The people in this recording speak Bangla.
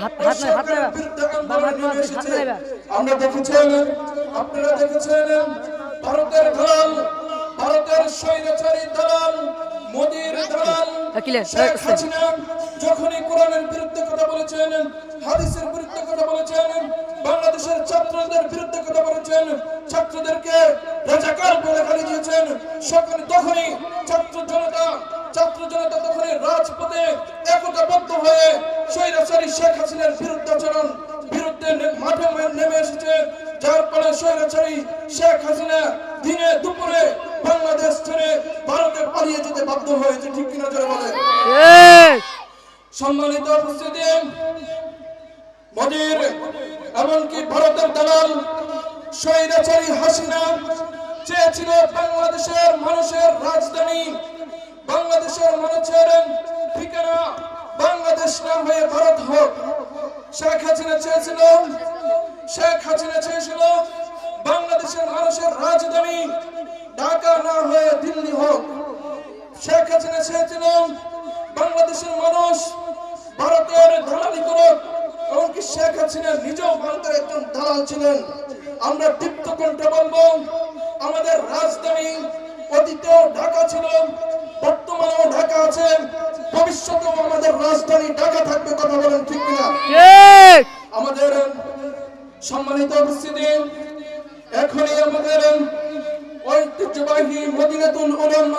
সরকারের বিরুদ্ধে আন্দোলনে নেমে এসেছে। আমরা দেখেছেন, আপনারা দেখেছেন, ভারতের দালাল, ভারতের স্বৈরাচারী দালাল, মোদির দালাল শেখ হাসিনা যখনই কোরআনের বিরুদ্ধে কথা বলেছেন, হাদিসের বিরুদ্ধে কথা বলেছেন, বাংলাদেশের ছাত্রদের বিরুদ্ধে কথা বলেছেন, ছাত্রদেরকে রাজাকার বলে গালি দিয়েছেন, তখনই ছাত্র জনতা তখনই রাজপথে একতাবদ্ধ হয়ে স্বৈরাচারী শেখ হাসিনার বিরুদ্ধে মাঠে নেমে এসেছে। যার ফলে স্বৈরাচারী শেখ হাসিনা দিনে দুপুরে বাংলাদেশ ছেড়ে ভারতে পালিয়ে যেতে বাধ্য হয়েছে। ঠিক কিনা জোরে বলেন। সম্মানিত উপস্থিতি, মোদির এমনকি ভারতের দালাল স্বৈরাচারী হাসিনা চেয়েছিল বাংলাদেশের মানুষের রাজধানী, বাংলাদেশের মানুষের ঠিকানা বাংলাদেশ না হয়ে ভারত হোক। শেখ হাসিনা চেয়েছিল বাংলাদেশের মানুষের রাজধানী ঢাকা না হয়ে দিল্লি হোক। শেখ হাসিনা চেয়েছিল বাংলাদেশের মানুষ ভারতের দালালি করুক। এমনকি শেখ হাসিনা নিজেও ভারতের একজন দালাল ছিলেন। আমরা দীপ্ত কণ্ঠে বলবো, আমাদের রাজধানী অতীতেও ঢাকা ছিল, বর্তমানেও ঢাকা আছে, ভবিষ্যতেও আমাদের রাজধানী ঢাকা থাকবে। কথা বলেন ঠিক কিনা? আমাদের সম্মানিত উপস্থিতি, এখনই আমাদের ঐতিহ্যবাহী মদিনাতুল উলামা